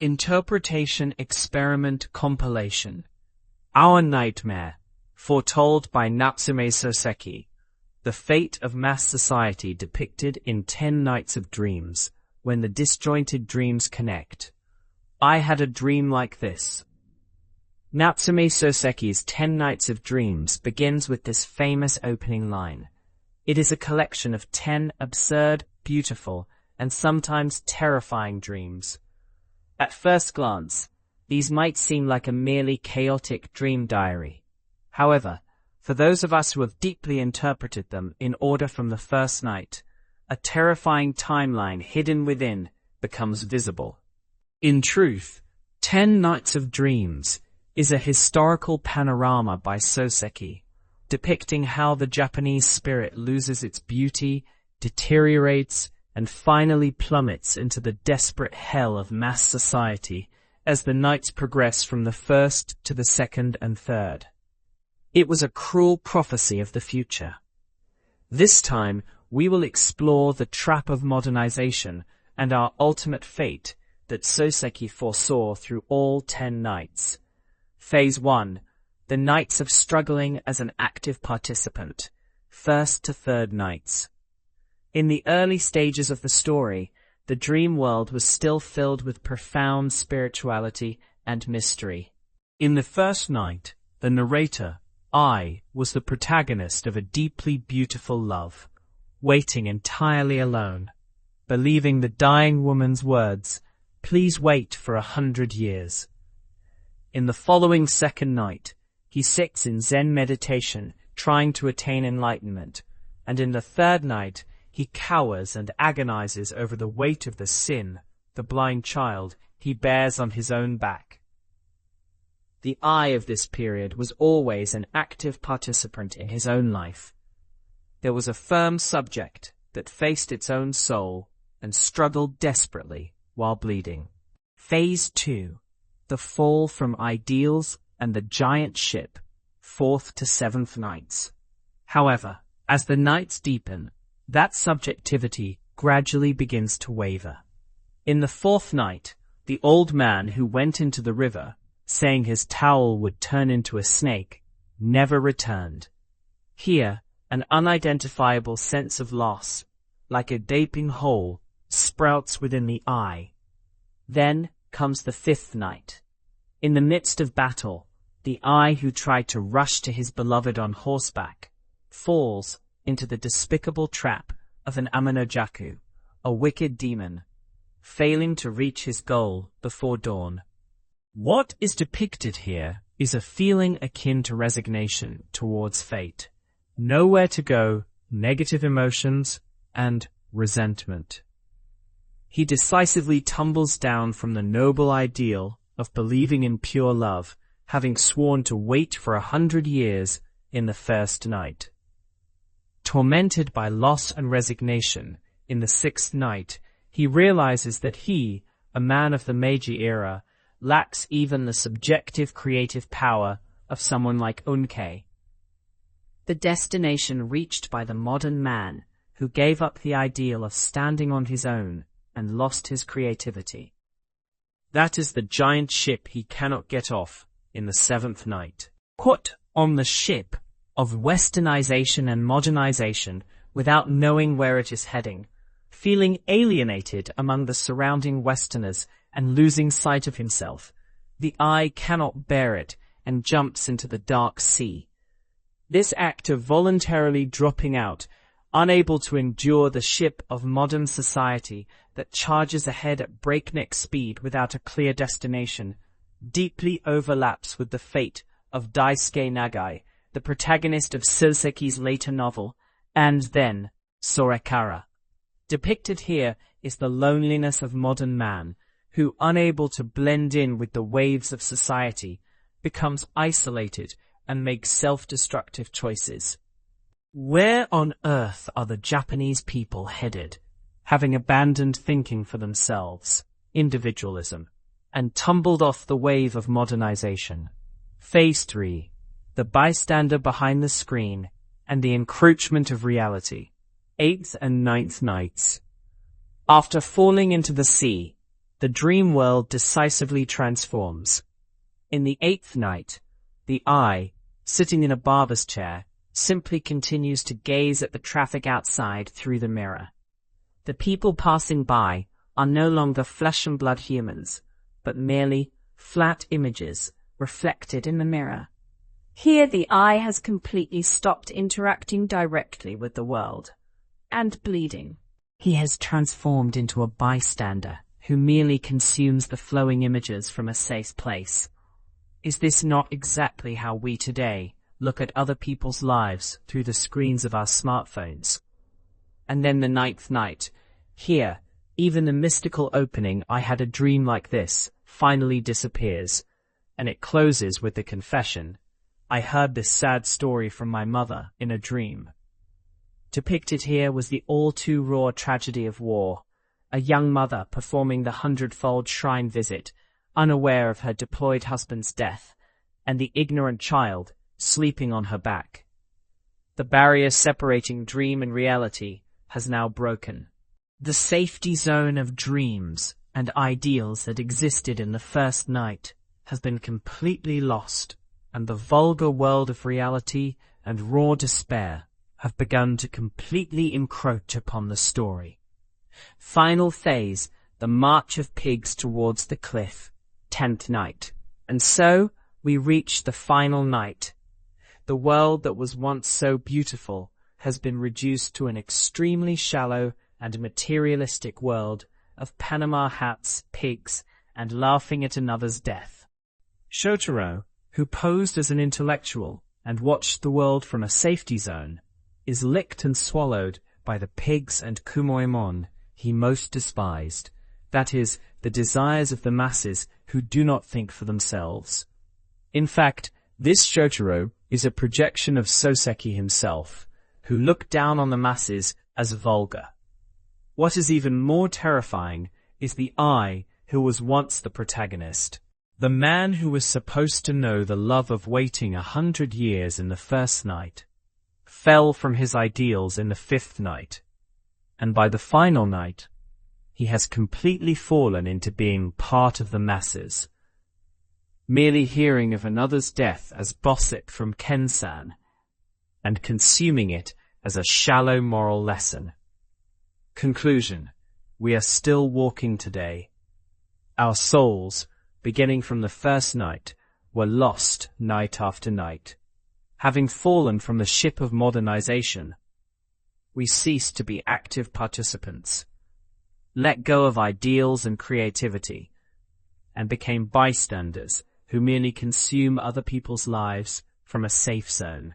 Interpretation Experiment Compilation. Our Nightmare, foretold by Natsume Soseki. The fate of mass society depicted in 10 Nights of Dreams, when the disjointed dreams connect. I had a dream like this. Natsume Soseki's 10 Nights of Dreams begins with this famous opening line. It is a collection of 10 absurd, beautiful, and sometimes terrifying dreams. At first glance, these might seem like a merely chaotic dream diary. However, for those of us who have deeply interpreted them in order from the first night, a terrifying timeline hidden within becomes visible. In truth, 10 Nights of Dreams is a historical panorama by Soseki, depicting how the Japanese spirit loses its beauty, deteriorates, and finally plummets into the desperate hell of mass society as the nights progress from the first to the second and third. It was a cruel prophecy of the future. This time, we will explore the trap of modernization and our ultimate fate that Soseki foresaw through all 10 nights. Phase 1. The nights of struggling as an active participant. First to third nights. In the early stages of the story, the dream world was still filled with profound spirituality and mystery. In the first night, the narrator, I, was the protagonist of a deeply beautiful love, waiting entirely alone, believing the dying woman's words, "Please wait for 100 years." In the following second night, he sits in Zen meditation, trying to attain enlightenment, and in the third night, he cowers and agonizes over the weight of the sin, the blind child, he bears on his own back. The I of this period was always an active participant in his own life. There was a firm subject that faced its own soul and struggled desperately while bleeding. Phase 2. The fall from ideals and the giant ship, 4th to 7th nights. However, as the nights deepen, that subjectivity gradually begins to waver. In the 4th night, the old man who went into the river, saying his towel would turn into a snake, never returned. Here, an unidentifiable sense of loss, like a gaping hole, sprouts within the eye. Then comes the 5th night. In the midst of battle, the I who tried to rush to his beloved on horseback falls into the despicable trap of an Amanojaku, a wicked demon, failing to reach his goal before dawn. What is depicted here is a feeling akin to resignation towards fate, nowhere to go, negative emotions, and resentment. He decisively tumbles down from the noble ideal of believing in pure love, having sworn to wait for 100 years in the first night. Tormented by loss and resignation, in the 6th night, he realizes that he, a man of the Meiji era, lacks even the subjective creative power of someone like Unkei. The destination reached by the modern man who gave up the ideal of standing on his own and lost his creativity. That is the giant ship he cannot get off in the 7th night. Put on the ship of westernization and modernization without knowing where it is heading, feeling alienated among the surrounding Westerners and losing sight of himself, the I cannot bear it and jumps into the dark sea. This act of voluntarily dropping out, unable to endure the ship of modern society that charges ahead at breakneck speed without a clear destination, deeply overlaps with the fate of Daisuke Nagai, the protagonist of Soseki's later novel, and then Sorekara. Depicted here is the loneliness of modern man, who, unable to blend in with the waves of society, becomes isolated and makes self-destructive choices. Where on earth are the Japanese people headed, having abandoned thinking for themselves, individualism, and tumbled off the wave of modernization? Phase 3. The bystander behind the screen and the encroachment of reality. 8th and 9th nights. After falling into the sea, the dream world decisively transforms. In the 8th night, the I, sitting in a barber's chair, simply continues to gaze at the traffic outside through the mirror. The people passing by are no longer flesh and blood humans, but merely flat images reflected in the mirror. Here the I has completely stopped interacting directly with the world, and bleeding. He has transformed into a bystander who merely consumes the flowing images from a safe place. Is this not exactly how we today look at other people's lives through the screens of our smartphones? And then the 9th night. Here, even the mystical opening "I had a dream like this" finally disappears, and it closes with the confession, "I heard this sad story from my mother in a dream." Depicted here was the all-too-raw tragedy of war, a young mother performing the 100-fold shrine visit, unaware of her deployed husband's death, and the ignorant child sleeping on her back. The barrier separating dream and reality has now broken. The safety zone of dreams and ideals that existed in the first night has been completely lost, and the vulgar world of reality and raw despair have begun to completely encroach upon the story. Final phase, the march of pigs towards the cliff, 10th night. And so we reach the final night. The world that was once so beautiful has been reduced to an extremely shallow and materialistic world of Panama hats, pigs, and laughing at another's death. Shotaro, who posed as an intellectual and watched the world from a safety zone, is licked and swallowed by the pigs and kumoemon he most despised, that is, the desires of the masses who do not think for themselves. In fact, this Shotaro is a projection of Soseki himself, who looked down on the masses as vulgar. What is even more terrifying is the I who was once the protagonist. The man who was supposed to know the love of waiting 100 years in the first night fell from his ideals in the 5th night, and by the final night, he has completely fallen into being part of the masses, merely hearing of another's death as gossip from Ken-san, and consuming it as a shallow moral lesson. Conclusion: we are still walking today. Our souls, beginning from the first night, were lost night after night. Having fallen from the ship of modernization, we ceased to be active participants, let go of ideals and creativity, and became bystanders who merely consume other people's lives from a safe zone.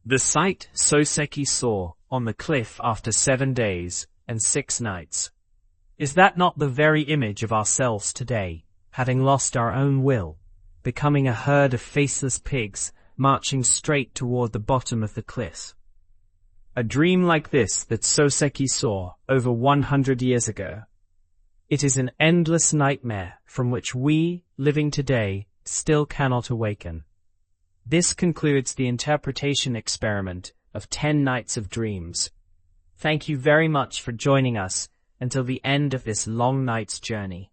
The sight Soseki saw on the cliff after 7 days and 6 nights. Is that not the very image of ourselves today, having lost our own will, becoming a herd of faceless pigs marching straight toward the bottom of the cliff? A dream like this that Soseki saw over 100 years ago. It is an endless nightmare from which we, living today, still cannot awaken. This concludes the interpretation experiment of 10 Nights of Dreams. Thank you very much for joining us until the end of this long night's journey.